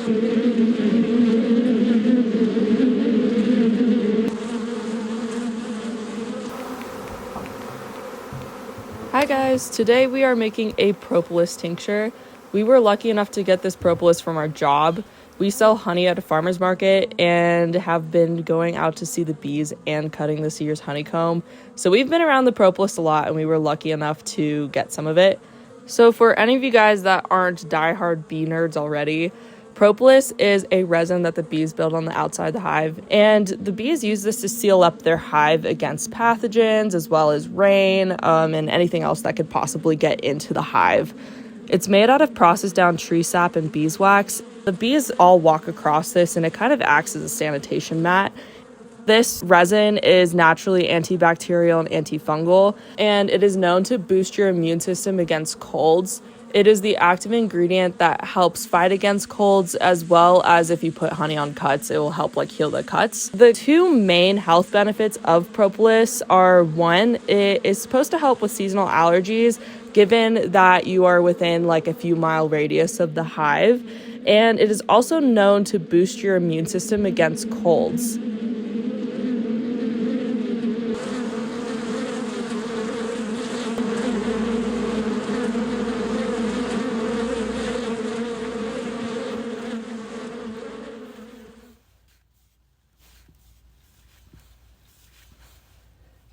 Hi guys, today we are making a propolis tincture. We were lucky enough to get this propolis from our job. We sell honey at a farmer's market and have been going out to see the bees and cutting this year's honeycomb. So we've been around the propolis a lot and we were lucky enough to get some of it. So for any of you guys that aren't diehard bee nerds already, propolis is a resin that the bees build on the outside of the hive, and the bees use this to seal up their hive against pathogens as well as rain and anything else that could possibly get into the hive. It's made out of processed down tree sap and beeswax. The bees all walk across this and it kind of acts as a sanitation mat. This resin is naturally antibacterial and antifungal, and it is known to boost your immune system against colds. It is the active ingredient that helps fight against colds, as well as if you put honey on cuts, it will help heal the cuts. The two main health benefits of propolis are, one, it is supposed to help with seasonal allergies, given that you are within a few mile radius of the hive. And it is also known to boost your immune system against colds.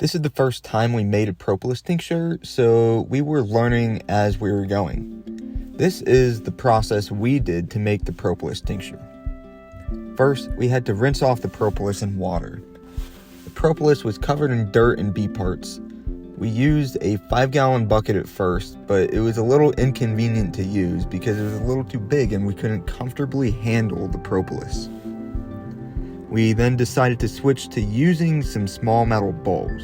This is the first time we made a propolis tincture, so we were learning as we were going. This is the process we did to make the propolis tincture. First, we had to rinse off the propolis in water. The propolis was covered in dirt and bee parts. We used a 5-gallon bucket at first, but it was a little inconvenient to use because it was a little too big and we couldn't comfortably handle the propolis. We then decided to switch to using some small metal bowls.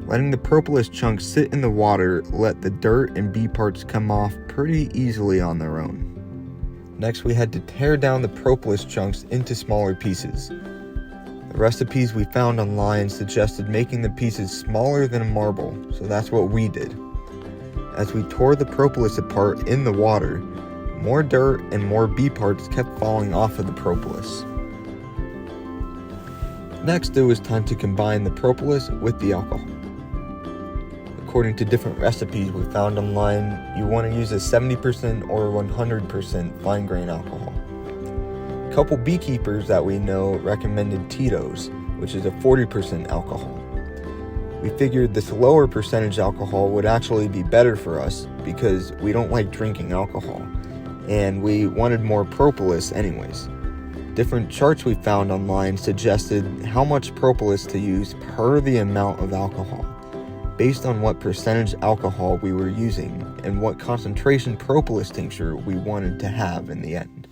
Letting the propolis chunks sit in the water let the dirt and bee parts come off pretty easily on their own. Next, we had to tear down the propolis chunks into smaller pieces. The recipes we found online suggested making the pieces smaller than a marble, so that's what we did. As we tore the propolis apart in the water, more dirt and more bee parts kept falling off of the propolis. Next, it was time to combine the propolis with the alcohol. According to different recipes we found online, you want to use a 70% or 100% fine grain alcohol. A couple beekeepers that we know recommended Tito's, which is a 40% alcohol. We figured this lower percentage alcohol would actually be better for us because we don't like drinking alcohol, and we wanted more propolis anyways. Different charts we found online suggested how much propolis to use per the amount of alcohol, based on what percentage alcohol we were using and what concentration propolis tincture we wanted to have in the end.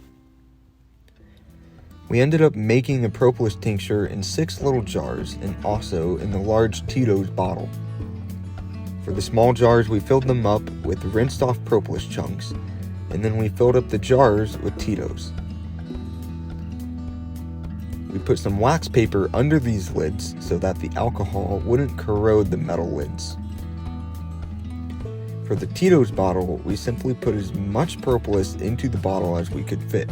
We ended up making the propolis tincture in 6 little jars and also in the large Tito's bottle. For the small jars, we filled them up with rinsed off propolis chunks, and then we filled up the jars with Tito's. We put some wax paper under these lids so that the alcohol wouldn't corrode the metal lids. For the Tito's bottle, we simply put as much propolis into the bottle as we could fit.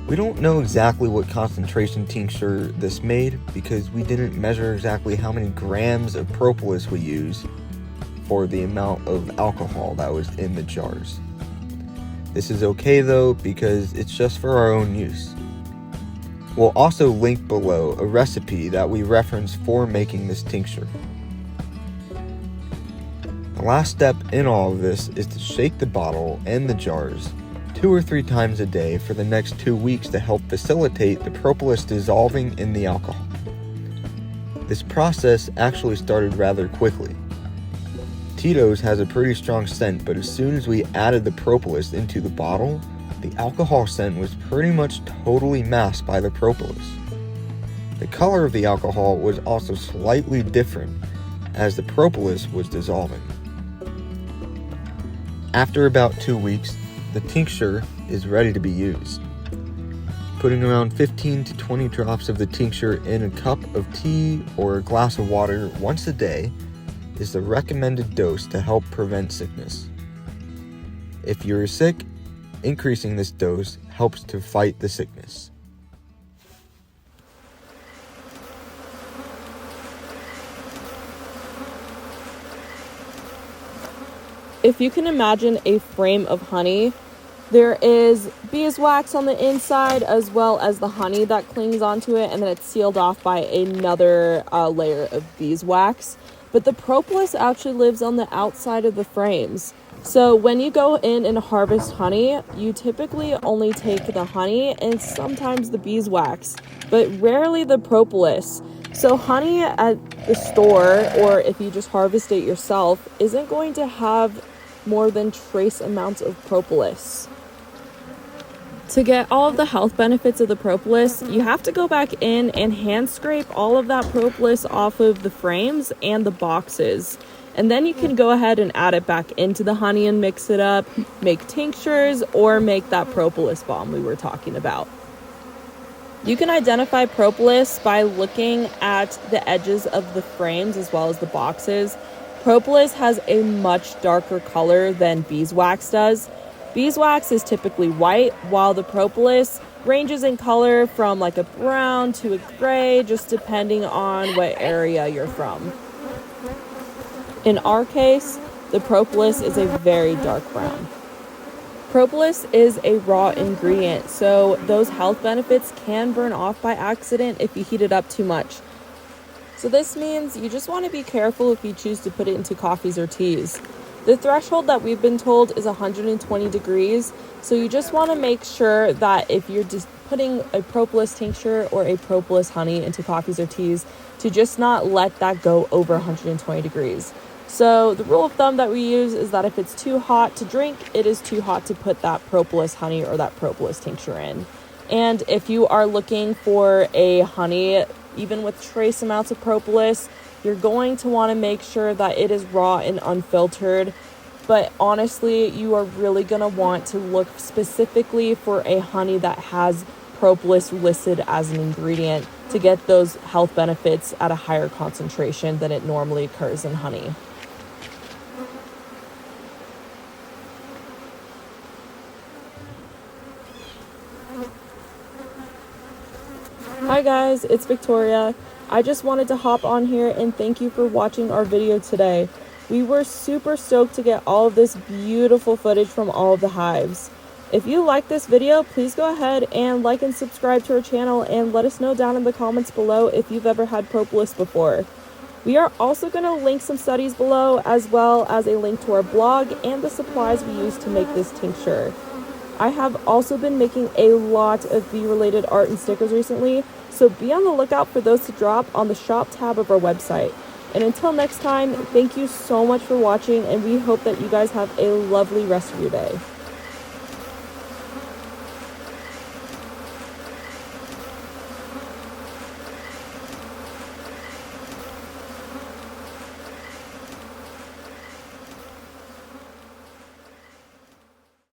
We don't know exactly what concentration tincture this made because we didn't measure exactly how many grams of propolis we used for the amount of alcohol that was in the jars. This is okay though because it's just for our own use. We'll also link below a recipe that we reference for making this tincture. The last step in all of this is to shake the bottle and the jars 2 or 3 times a day for the next 2 weeks to help facilitate the propolis dissolving in the alcohol. This process actually started rather quickly. Tito's has a pretty strong scent, but as soon as we added the propolis into the bottle, the alcohol scent was pretty much totally masked by the propolis. The color of the alcohol was also slightly different as the propolis was dissolving. After about 2 weeks, the tincture is ready to be used. Putting around 15 to 20 drops of the tincture in a cup of tea or a glass of water once a day is the recommended dose to help prevent sickness. If you're sick, Increasing this dose helps to fight the sickness. If you can imagine a frame of honey, there is beeswax on the inside as well as the honey that clings onto it, and then it's sealed off by another layer of beeswax. But the propolis actually lives on the outside of the frames. So when you go in and harvest honey, you typically only take the honey and sometimes the beeswax, but rarely the propolis. So honey at the store, or if you just harvest it yourself, isn't going to have more than trace amounts of propolis. To get all of the health benefits of the propolis, you have to go back in and hand scrape all of that propolis off of the frames and the boxes. And then you can go ahead and add it back into the honey and mix it up, make tinctures, or make that propolis balm we were talking about. You can identify propolis by looking at the edges of the frames as well as the boxes. Propolis has a much darker color than beeswax does. Beeswax is typically white, while the propolis ranges in color from like a brown to a gray, just depending on what area you're from. In our case, the propolis is a very dark brown. Propolis is a raw ingredient, so those health benefits can burn off by accident if you heat it up too much. So this means you just want to be careful if you choose to put it into coffees or teas. The threshold that we've been told is 120 degrees, so you just want to make sure that if you're just putting a propolis tincture or a propolis honey into coffees or teas, to just not let that go over 120 degrees. So the rule of thumb that we use is that if it's too hot to drink, it is too hot to put that propolis honey or that propolis tincture in. And if you are looking for a honey, even with trace amounts of propolis, you're going to want to make sure that it is raw and unfiltered. But honestly, you are really going to want to look specifically for a honey that has propolis listed as an ingredient to get those health benefits at a higher concentration than it normally occurs in honey. Hi guys, it's Victoria. I just wanted to hop on here and thank you for watching our video today. We were super stoked to get all of this beautiful footage from all of the hives. If you like this video, please go ahead and like and subscribe to our channel and let us know down in the comments below if you've ever had propolis before. We are also going to link some studies below, as well as a link to our blog and the supplies we use to make this tincture. I have also been making a lot of bee-related art and stickers recently, so be on the lookout for those to drop on the shop tab of our website. And until next time, thank you so much for watching, and we hope that you guys have a lovely rest of your day.